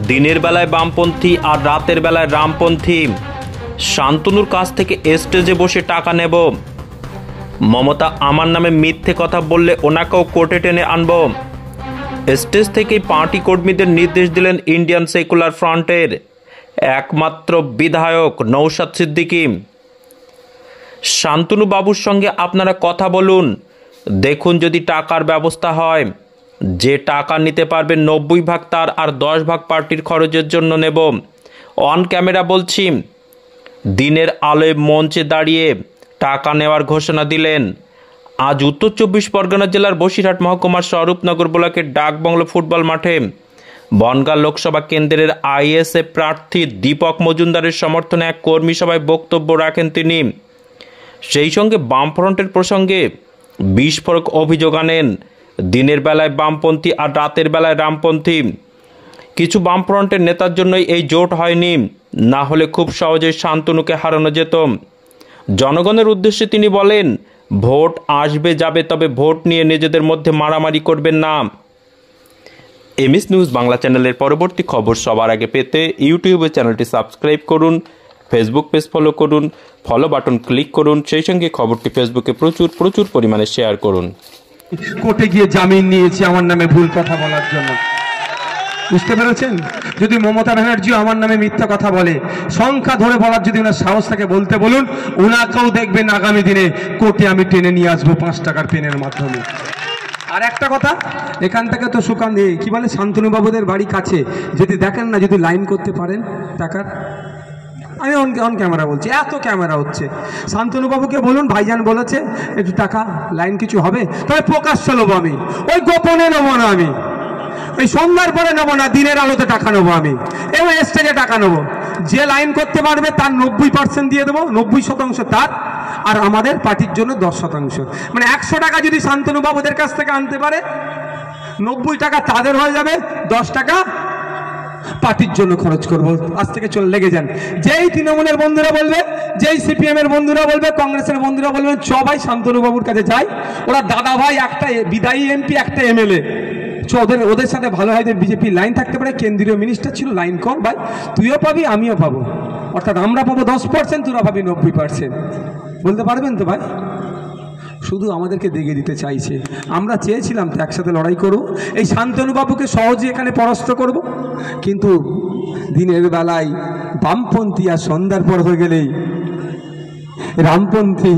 দিনের বেলায় বামপন্থী আর রাতের বেলায় রামপন্থী। শান্তনুর কাছ থেকে স্টেজে বসে টাকা নেব। মমতা আমার নামে মিথ্যে কথা বললে ওনাকেও কোর্টে টেনে আনব। স্টেজ থেকেই পার্টি কর্মীদের নির্দেশ দিলেন ইন্ডিয়ান সেকুলার ফ্রন্টের একমাত্র বিধায়ক নওশাদ সিদ্দিকী। শান্তনু বাবুর সঙ্গে আপনারা কথা বলুন, দেখুন যদি টাকার ব্যবস্থা হয়। যে টাকা নিতে পারবে 90 ভাগ তার, আর 10 ভাগ পার্টির খরচের জন্য নেব। অন ক্যামেরা বলছি। দিনের আলোয় মঞ্চে দাঁড়িয়ে টাকা নেওয়ার ঘোষণা দিলেন। আজ উত্তর 24 পরগনা জেলার বসিরহাট মহকুমার স্বরূপনগর ব্লকের ডাকবাংলো ফুটবল মাঠে বনগাঁ লোকসভা কেন্দ্রের আইএসএফ প্রার্থী দীপক মজুমদারের সমর্থনে এক কর্মী সভায় বক্তব্য রাখেন তিনি। সেই সঙ্গে বামফ্রন্টের প্রসঙ্গে বিস্ফোরক অভিযোগ আনেন। দিনের বেলায় বামপন্থী আর রাতের বেলায় রামপন্থী। কিছু বামফ্রন্টের নেতার জন্যই এই জোট হয়নি, না হলে খুব সহজেই শান্তনুকে হারানো যেত। জনগণের উদ্দেশ্যে তিনি বলেন, ভোট আসবে যাবে, তবে ভোট নিয়ে নিজেদের মধ্যে মারামারি করবেন না। এমএস নিউজ বাংলা চ্যানেলের পরবর্তী খবর সবার আগে পেতে ইউটিউবে চ্যানেলটি সাবস্ক্রাইব করুন, ফেসবুক পেজ ফলো করুন, ফলো বাটন ক্লিক করুন, সেই সঙ্গে খবরটি ফেসবুকে প্রচুর পরিমাণে শেয়ার করুন। কোর্টে গিয়ে জামিন নিয়েছি আমার নামে ভুল কথা বলার জন্য, বুঝতে পেরেছেন? যদি মমতা ব্যানার্জি আমার নামে মিথ্যা কথা বলে, সংখ্যা ধরে বলার যদি ওনার সাহস থাকে বলতে বলুন, ওনাকেও দেখবেন আগামী দিনে কোর্টে আমি টেনে নিয়ে আসবো 5 টাকার পেনের মাধ্যমে। আর একটা কথা, এখান থেকে তো সুকান কি বলে শান্তনু বাবুদের বাড়ি কাছে, যদি দেখেন না, যদি লাইন করতে পারেন টাকার, আমি অন ক্যামেরা বলছি, এত ক্যামেরা হচ্ছে, শান্তনু বাবুকে বলুন ভাইজান বলেছে একটু টাকা লাইন কিছু হবে, তবে প্রকাশ্য নেবো আমি, ওই গোপনে নেবো না, আমি ওই সন্ধ্যার পরে নেবো না, দিনের আলোতে টাকা নেবো আমি, এবং স্টেজে টাকা নেবো। যে লাইন করতে পারবে তার 90% দিয়ে দেবো, 90% তার, আর আমাদের পার্টির জন্য 10%। মানে 100 টাকা যদি শান্তনু বাবুদের কাছ থেকে আনতে পারে, 90 টাকা তাদের হয়ে যাবে, 10 টাকা পার্টির জন্য খরচ করবো। আজ থেকে চলে লেগে যান। যেই তৃণমূলের বন্ধুরা বলবে, যেই সিপিএম এর বন্ধুরা বলবে, কংগ্রেসের বন্ধুরা বলবেন সবাই শান্তনু বাবুর কাছে যায়, ওরা দাদা ভাই, একটা বিদায়ী এমপি, একটা এমএলএ, ওদের সাথে ভালো হয়। বিজেপি লাইন থাকতে পারে, কেন্দ্রীয় মিনিস্টার ছিল, লাইন কর ভাই, তুইও পাবি আমিও পাবো, অর্থাৎ আমরা পাবো 10%, তোরা পাবি 90%। বলতে পারবেন তো ভাই? শুধু আমাদেরকে দেখিয়ে দিতে চাইছে। আমরা চেয়েছিলাম তো একসাথে লড়াই করব, এই শান্তনু বাবুকে সহজে এখানে পরাস্ত করব, কিন্তু দিনের বেলায় বামপন্থী আর সন্ধ্যার পর হয়ে গেলেই রামপন্থী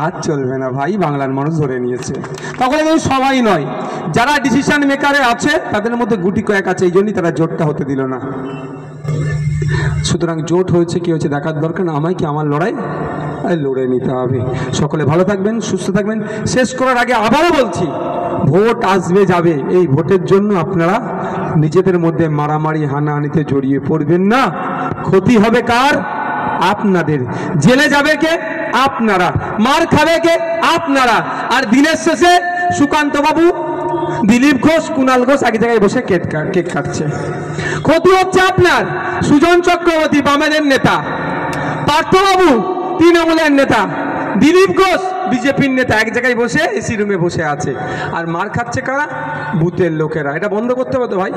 আর চলবে না ভাই, বাংলার মানুষ ধরে নিয়েছে। তখন কিন্তু সবাই নয়, যারা ডিসিশন মেকারে আছে তাদের মধ্যে গুটি কয়েক আছে, এই জন্যই তারা জোটটা হতে দিল না। সুতরাং জোট হয়েছে কি হয়েছে দেখার দরকার না, আমায় কি আমার লড়াই লড়ে নিতে হবে। সকলে ভালো থাকবেন, সুস্থ থাকবেন। শেষ করার আগে আবারও বলছি, ভোট আসবে যাবে, এই ভোটের জন্য আপনারা নিজেদের মধ্যে মারামারি হানাহানিতে জড়িয়ে পড়বেন না। ক্ষতি হবে কার? আপনাদের। জেলে যাবে কে? আপনারা। মার খাবে কে? আপনারা। আর দিনের শেষে সুকান্ত বাবু, দিলীপ ঘোষ, কুণাল ঘোষ এক জায়গায় বসে কেক কাটছে। ক্ষতি হচ্ছে আপনার। সুজন চক্রবর্তী বামেদের নেতা, পার্থবাবু তৃণমূলের নেতা, দিলীপ ঘোষ বিজেপির নেতা এক জায়গায় বসে এসি রুমে বসে আছে, আর মার খাচ্ছে কারা? বুথের লোকেরা। এটা বন্ধ করতে হবে তো ভাই।